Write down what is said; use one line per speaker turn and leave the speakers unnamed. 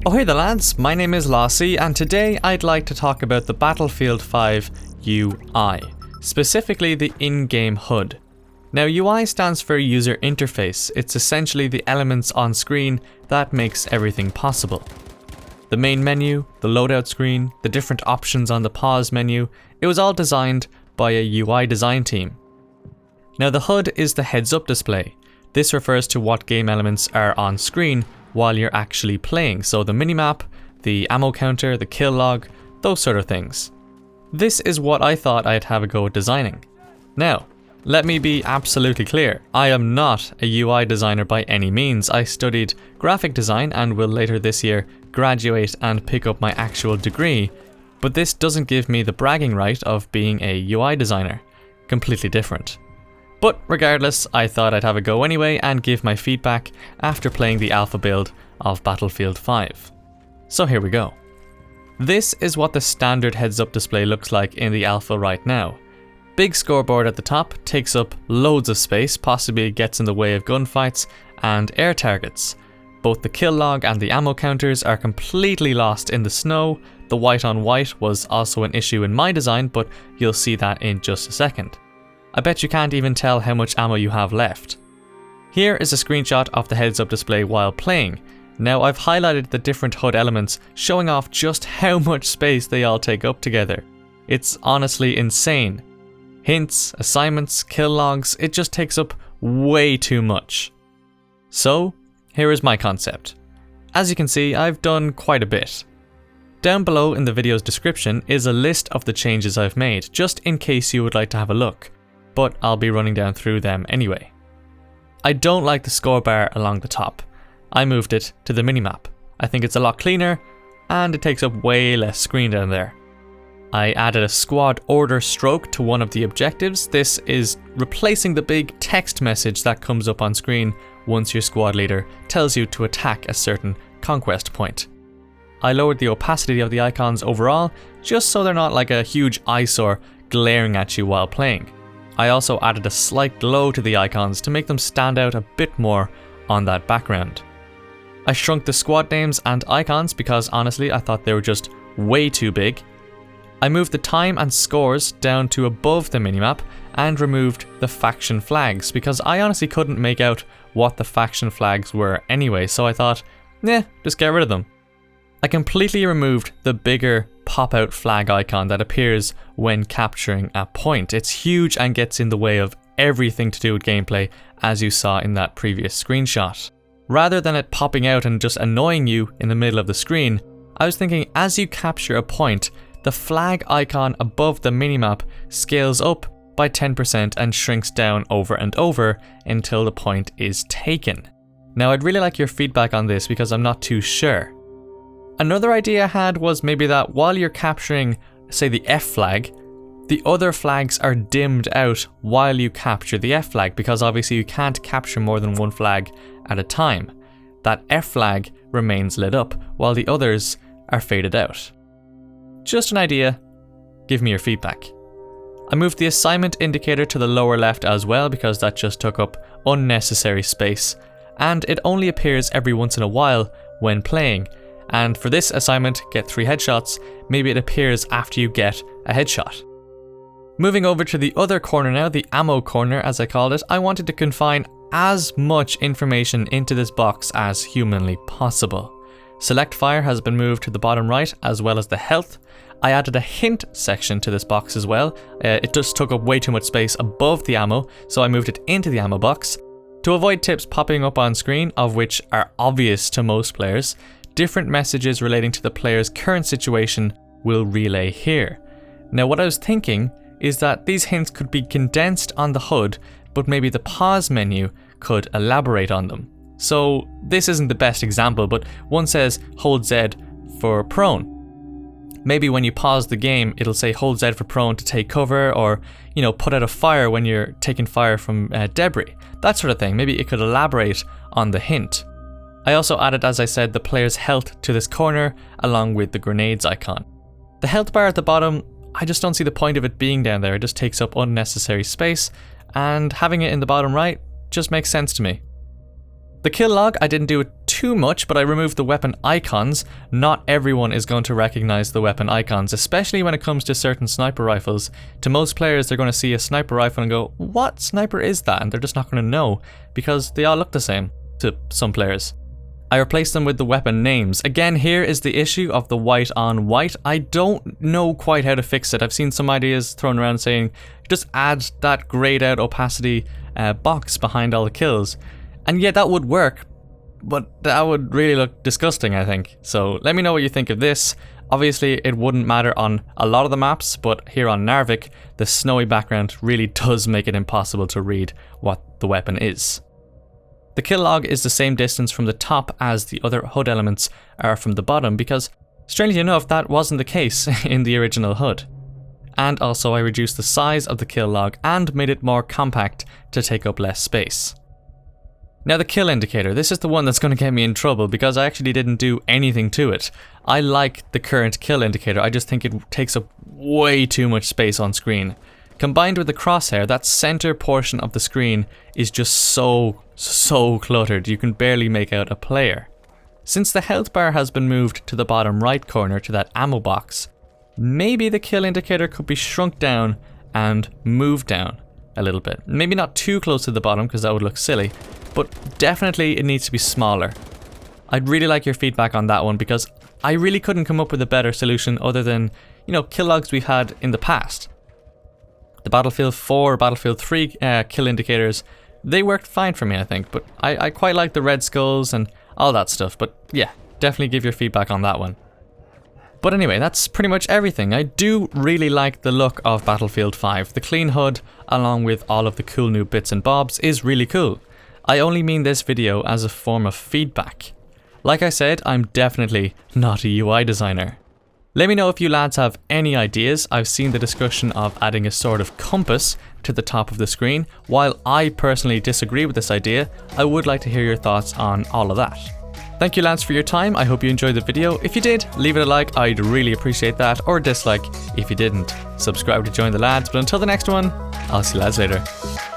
Oh hey there lads, my name is Lossy and today I'd like to talk about the Battlefield 5 UI, specifically the in-game HUD. Now UI stands for user interface. It's essentially the elements on screen that makes everything possible. The main menu, the loadout screen, the different options on the pause menu, it was all designed by a UI design team. Now the HUD is the heads-up display. This refers to what game elements are on screen while you're actually playing, so the minimap, the ammo counter, the kill log, those sort of things. This is what I thought I'd have a go at designing. Now, let me be absolutely clear, I am not a UI designer by any means. I studied graphic design and will later this year graduate and pick up my actual degree, but this doesn't give me the bragging right of being a UI designer. Completely different. But regardless, I thought I'd have a go anyway and give my feedback after playing the alpha build of Battlefield 5. So here we go. This is what the standard heads-up display looks like in the alpha right now. Big scoreboard at the top, takes up loads of space, possibly gets in the way of gunfights and air targets. Both the kill log and the ammo counters are completely lost in the snow. The white on white was also an issue in my design, but you'll see that in just a second. I bet you can't even tell how much ammo you have left. Here is a screenshot of the heads-up display while playing. Now I've highlighted the different HUD elements, showing off just how much space they all take up together. It's honestly insane. Hints, assignments, kill logs, it just takes up way too much. So, here is my concept. As you can see, I've done quite a bit. Down below in the video's description is a list of the changes I've made, just in case you would like to have a look. But I'll be running down through them anyway. I don't like the score bar along the top. I moved it to the minimap. I think it's a lot cleaner and it takes up way less screen down there. I added a squad order stroke to one of the objectives. This is replacing the big text message that comes up on screen once your squad leader tells you to attack a certain conquest point. I lowered the opacity of the icons overall just so they're not like a huge eyesore glaring at you while playing. I also added a slight glow to the icons to make them stand out a bit more on that background. I shrunk the squad names and icons because honestly I thought they were just way too big. I moved the time and scores down to above the minimap and removed the faction flags because I honestly couldn't make out what the faction flags were anyway, so I thought, just get rid of them. I completely removed the bigger pop-out flag icon that appears when capturing a point. It's huge and gets in the way of everything to do with gameplay, as you saw in that previous screenshot. Rather than it popping out and just annoying you in the middle of the screen, I was thinking as you capture a point, the flag icon above the minimap scales up by 10% and shrinks down over and over until the point is taken. Now I'd really like your feedback on this because I'm not too sure. Another idea I had was maybe that while you're capturing, say, the F flag, the other flags are dimmed out while you capture the F flag because obviously you can't capture more than one flag at a time. That F flag remains lit up while the others are faded out. Just an idea, give me your feedback. I moved the assignment indicator to the lower left as well because that just took up unnecessary space and it only appears every once in a while when playing. And for this assignment, get 3 headshots, maybe it appears after you get a headshot. Moving over to the other corner now, the ammo corner as I called it, I wanted to confine as much information into this box as humanly possible. Select fire has been moved to the bottom right as well as the health. I added a hint section to this box as well. It just took up way too much space above the ammo, so I moved it into the ammo box. To avoid tips popping up on screen, of which are obvious to most players, different messages relating to the player's current situation will relay here. Now what I was thinking is that these hints could be condensed on the HUD, but maybe the pause menu could elaborate on them. So this isn't the best example, but one says hold Z for prone. Maybe when you pause the game, it'll say hold Z for prone to take cover, or put out a fire when you're taking fire from debris. That sort of thing. Maybe it could elaborate on the hint. I also added, as I said, the player's health to this corner along with the grenades icon. The health bar at the bottom, I just don't see the point of it being down there. It just takes up unnecessary space, and having it in the bottom right just makes sense to me. The kill log, I didn't do it too much, but I removed the weapon icons. Not everyone is going to recognize the weapon icons, especially when it comes to certain sniper rifles. To most players, they're going to see a sniper rifle and go, what sniper is that? And they're just not going to know, because they all look the same to some players. I replaced them with the weapon names. Again, here is the issue of the white on white. I don't know quite how to fix it. I've seen some ideas thrown around saying, just add that grayed out opacity box behind all the kills. And yeah, that would work, but that would really look disgusting, I think. So let me know what you think of this. Obviously, it wouldn't matter on a lot of the maps, but here on Narvik, the snowy background really does make it impossible to read what the weapon is. The kill log is the same distance from the top as the other HUD elements are from the bottom, because strangely enough, that wasn't the case in the original HUD. And also I reduced the size of the kill log and made it more compact to take up less space. Now the kill indicator, this is the one that's going to get me in trouble because I actually didn't do anything to it. I like the current kill indicator, I just think it takes up way too much space on screen. Combined with the crosshair, that center portion of the screen is just so cluttered, you can barely make out a player. Since the health bar has been moved to the bottom right corner to that ammo box, maybe the kill indicator could be shrunk down and moved down a little bit. Maybe not too close to the bottom because that would look silly, but definitely it needs to be smaller. I'd really like your feedback on that one because I really couldn't come up with a better solution other than, you know, kill logs we've had in the past. The Battlefield 4, Battlefield 3 kill indicators, they worked fine for me, I think, but I quite like the red skulls and all that stuff, but yeah, definitely give your feedback on that one. But anyway, that's pretty much everything. I do really like the look of Battlefield 5. The clean HUD, along with all of the cool new bits and bobs, is really cool. I only mean this video as a form of feedback. Like I said, I'm definitely not a UI designer. Let me know if you lads have any ideas. I've seen the discussion of adding a sort of compass to the top of the screen. While I personally disagree with this idea, I would like to hear your thoughts on all of that. Thank you lads for your time, I hope you enjoyed the video. If you did, leave it a like, I'd really appreciate that, or a dislike if you didn't. Subscribe to join the lads, but until the next one, I'll see you lads later.